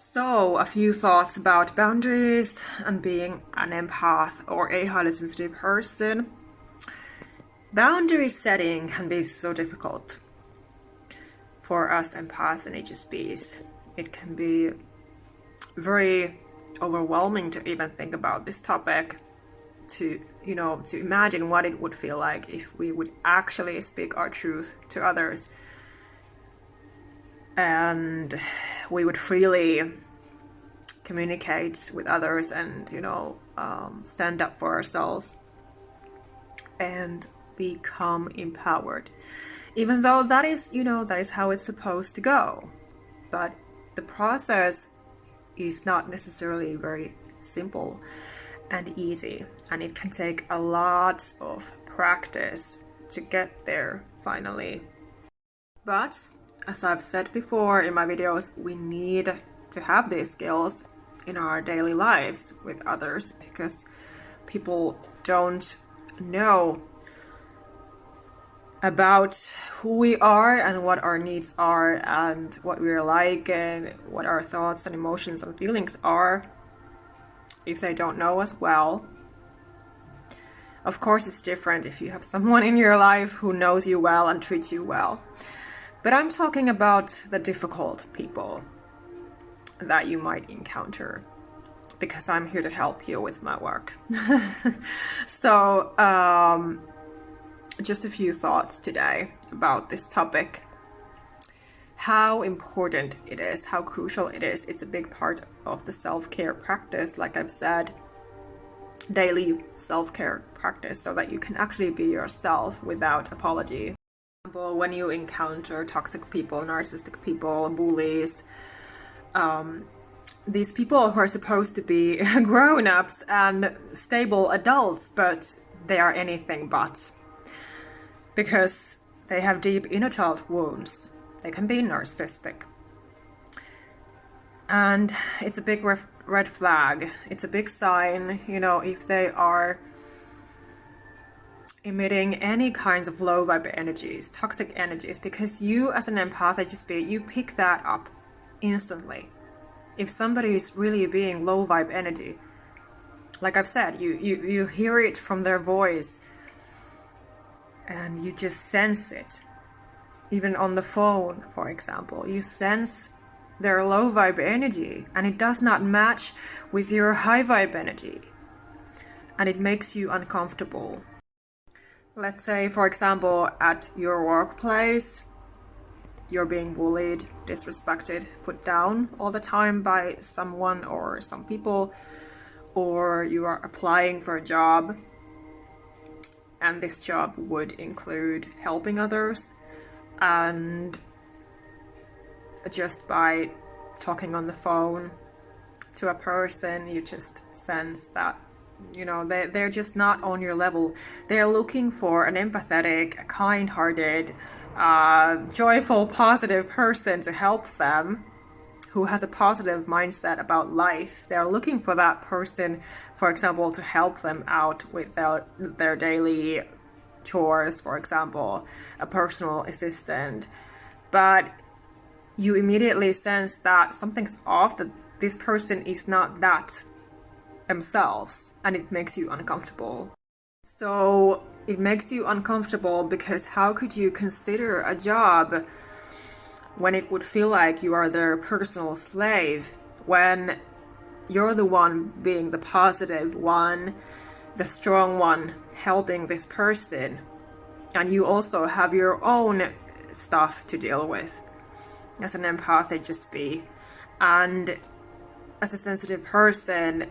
So, a few thoughts about boundaries and being an empath or a highly sensitive person. Boundary setting can be so difficult for us empaths and HSPs. It can be very overwhelming to even think about this topic, to imagine what it would feel like if we would actually speak our truth to others and we would freely communicate with others and stand up for ourselves and become empowered, even though that is how it's supposed to go. But the process is not necessarily very simple and easy, and it can take a lot of practice to get there finally. But as I've said before in my videos, we need to have these skills in our daily lives with others, because people don't know about who we are and what our needs are and what we're like and what our thoughts and emotions and feelings are if they don't know us well. Of course, it's different if you have someone in your life who knows you well and treats you well. But I'm talking about the difficult people that you might encounter, because I'm here to help you with my work. So, just a few thoughts today about this topic. How important it is, how crucial it is. It's a big part of the self-care practice, like I've said, daily self-care practice, so that you can actually be yourself without apology. For example, when you encounter toxic people, narcissistic people, bullies, these people who are supposed to be grown-ups and stable adults, but they are anything but, because they have deep inner child wounds. They can be narcissistic. And it's a big red flag. It's a big sign, if they are emitting any kinds of low vibe energies, toxic energies, because you as an empath, you pick that up instantly. If somebody is really being low vibe energy, like I've said, you hear it from their voice and you just sense it. Even on the phone, for example, you sense their low vibe energy and it does not match with your high vibe energy, and it makes you uncomfortable. Let's say, for example, at your workplace, you're being bullied, disrespected, put down all the time by someone or some people, or you are applying for a job, and this job would include helping others, and just by talking on the phone to a person, you just sense that they're just not on your level. They're looking for an empathetic, kind-hearted, joyful, positive person to help them, who has a positive mindset about life. They're looking for that person, for example, to help them out with their daily chores, for example, a personal assistant. But you immediately sense that something's off, that this person is not that themselves, and it makes you uncomfortable. So it makes you uncomfortable because how could you consider a job when it would feel like you are their personal slave, when you're the one being the positive one, the strong one, helping this person, and you also have your own stuff to deal with as an empath, HSP, and as a sensitive person,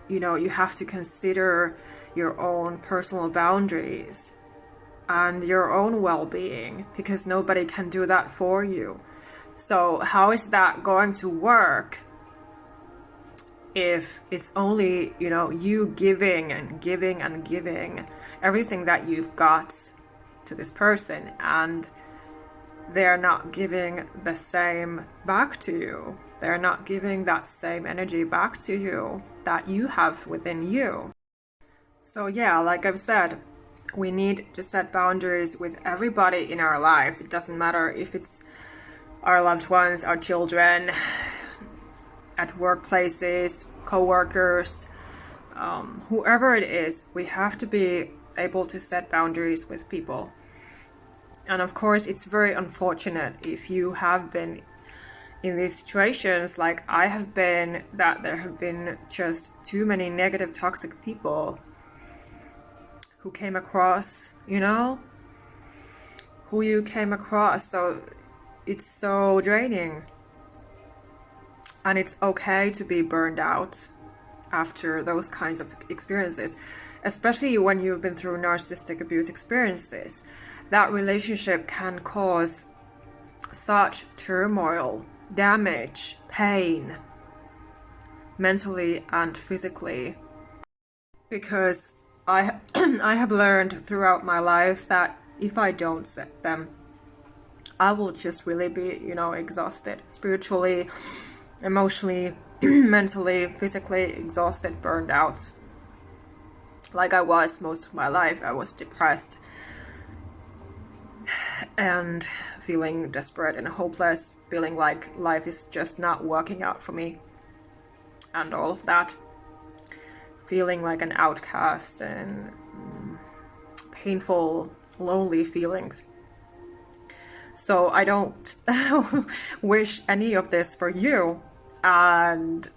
you have to consider your own personal boundaries and your own well-being, because nobody can do that for you. So how is that going to work if it's only, you giving and giving and giving everything that you've got to this person, and they're not giving the same back to you. They're not giving that same energy back to you that you have within you. So yeah, like I've said, we need to set boundaries with everybody in our lives. It doesn't matter if it's our loved ones, our children, at workplaces, co-workers, whoever it is, we have to be able to set boundaries with people. And of course, it's very unfortunate if you have been in these situations like I have been, that there have been just too many negative, toxic people who came across, who you came across. So it's so draining. And it's okay to be burned out after those kinds of experiences, especially when you've been through narcissistic abuse experiences. That relationship can cause such turmoil, damage, pain, mentally and physically. Because I have learned throughout my life that if I don't set them, I will just really be, exhausted, spiritually, emotionally, mentally, physically exhausted, burned out. Like I was most of my life. I was depressed and feeling desperate and hopeless, feeling like life is just not working out for me, and all of that. Feeling like an outcast and painful, lonely feelings. So I don't wish any of this for you, and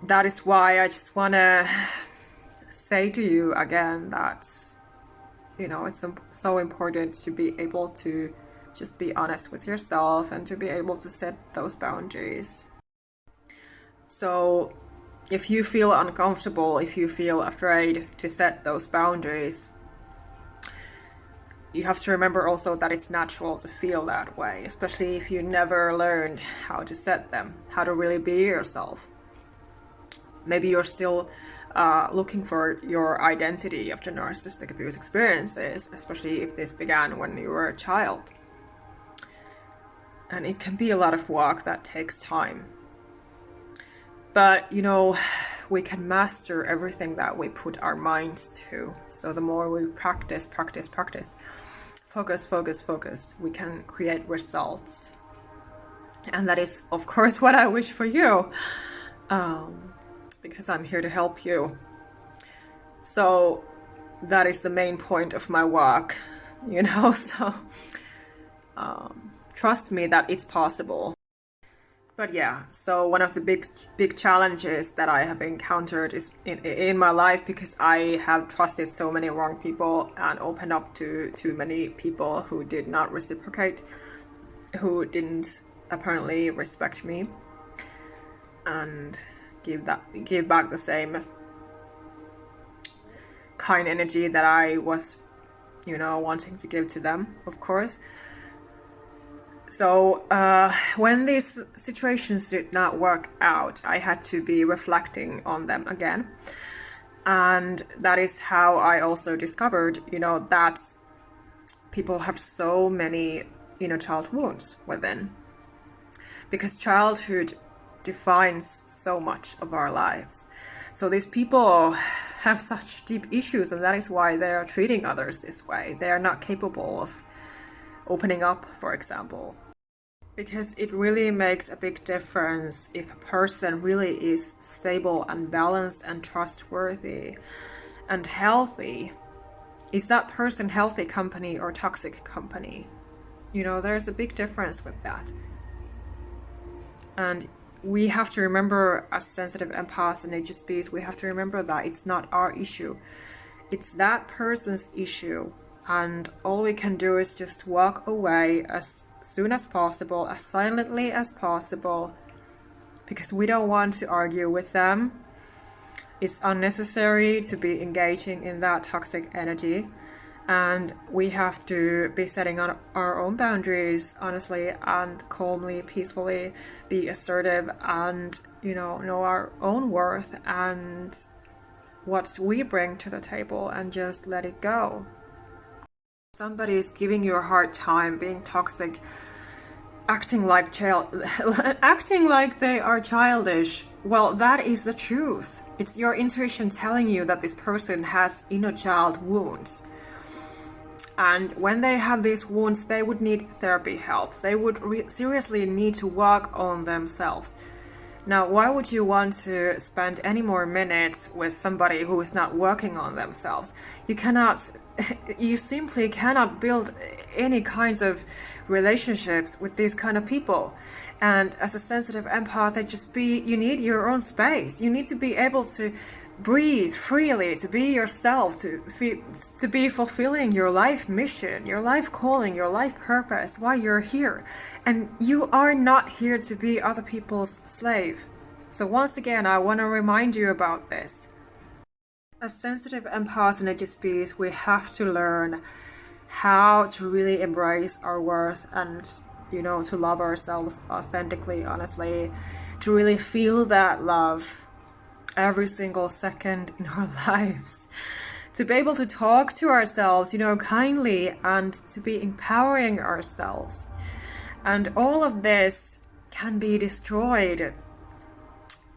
that is why I just want to say to you again that it's so important to be able to just be honest with yourself and to be able to set those boundaries. So if you feel uncomfortable, if you feel afraid to set those boundaries, you have to remember also that it's natural to feel that way, especially if you never learned how to set them, how to really be yourself. Maybe you're still looking for your identity after narcissistic abuse experiences, especially if this began when you were a child. And it can be a lot of work that takes time. But, we can master everything that we put our minds to. So the more we practice, focus, we can create results. And that is, of course, what I wish for you. Because I'm here to help you. So that is the main point of my work, so trust me that it's possible. But yeah, so one of the big challenges that I have encountered is in my life, because I have trusted so many wrong people and opened up to too many people who did not reciprocate, who didn't apparently respect me and give back the same kind energy that I was, wanting to give to them, of course. So when these situations did not work out, I had to be reflecting on them again. And that is how I also discovered, that people have so many, child wounds within. Because childhood defines so much of our lives. So these people have such deep issues, and that is why they are treating others this way. They are not capable of opening up, for example. Because it really makes a big difference if a person really is stable and balanced and trustworthy and healthy. Is that person healthy company or toxic company? There's a big difference with that. And we have to remember, as sensitive empaths and HSPs, we have to remember that it's not our issue. It's that person's issue. And all we can do is just walk away as soon as possible, as silently as possible, because we don't want to argue with them. It's unnecessary to be engaging in that toxic energy. And we have to be setting on our own boundaries, honestly and calmly, peacefully, be assertive and, know our own worth and what we bring to the table, and just let it go. Somebody is giving you a hard time, being toxic, acting like they are childish. Well, that is the truth. It's your intuition telling you that this person has inner child wounds. And when they have these wounds, they would need therapy help. They would seriously need to work on themselves. Now, why would you want to spend any more minutes with somebody who is not working on themselves? You simply cannot build any kinds of relationships with these kind of people. And as a sensitive empath, you need your own space. You need to be able to breathe freely, to be yourself, to be fulfilling your life mission, your life calling, your life purpose, why you're here. And you are not here to be other people's slave. So once again, I want to remind you about this. As sensitive empaths and HSPs, we have to learn how to really embrace our worth and, to love ourselves authentically, honestly, to really feel that love every single second in our lives, to be able to talk to ourselves, kindly, and to be empowering ourselves. And all of this can be destroyed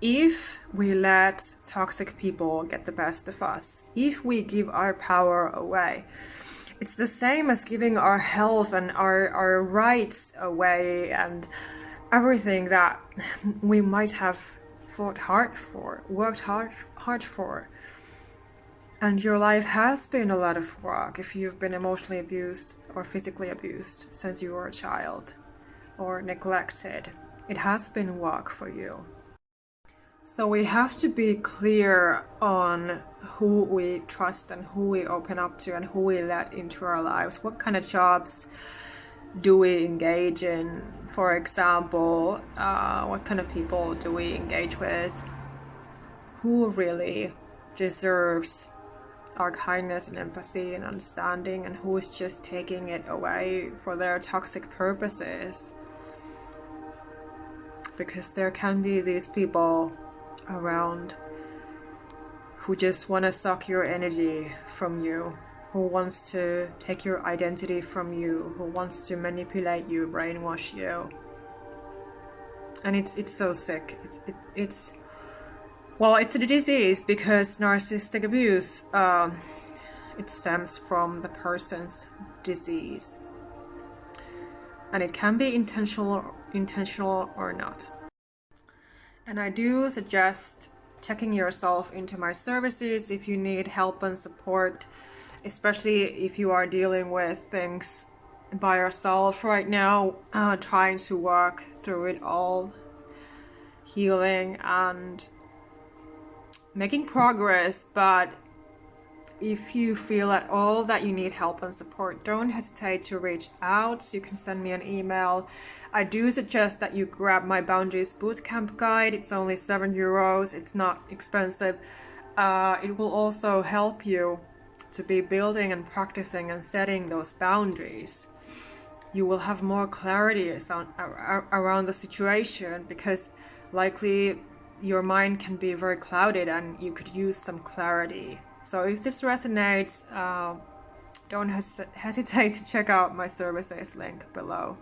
if we let toxic people get the best of us, if we give our power away. It's the same as giving our health and our rights away and everything that we might have fought hard for, worked hard for. And your life has been a lot of work if you've been emotionally abused or physically abused since you were a child or neglected. It has been work for you. So we have to be clear on who we trust and who we open up to and who we let into our lives. What kind of jobs do we engage in? For example, what kind of people do we engage with? Who really deserves our kindness and empathy and understanding, and who is just taking it away for their toxic purposes? Because there can be these people around who just want to suck your energy from you, who wants to take your identity from you, who wants to manipulate you, brainwash you. And it's so sick. It's a disease, because narcissistic abuse it stems from the person's disease, and it can be intentional or not. And I do suggest checking yourself into my services if you need help and support, especially if you are dealing with things by yourself right now, trying to work through it all, healing and making progress. But if you feel at all that you need help and support, don't hesitate to reach out. You can send me an email. I do suggest that you grab my Boundaries Bootcamp guide. It's only €7. It's not expensive. It will also help you to be building and practicing and setting those boundaries. You will have more clarity around the situation, because likely your mind can be very clouded and you could use some clarity. So if this resonates, don't hesitate to check out my services link below.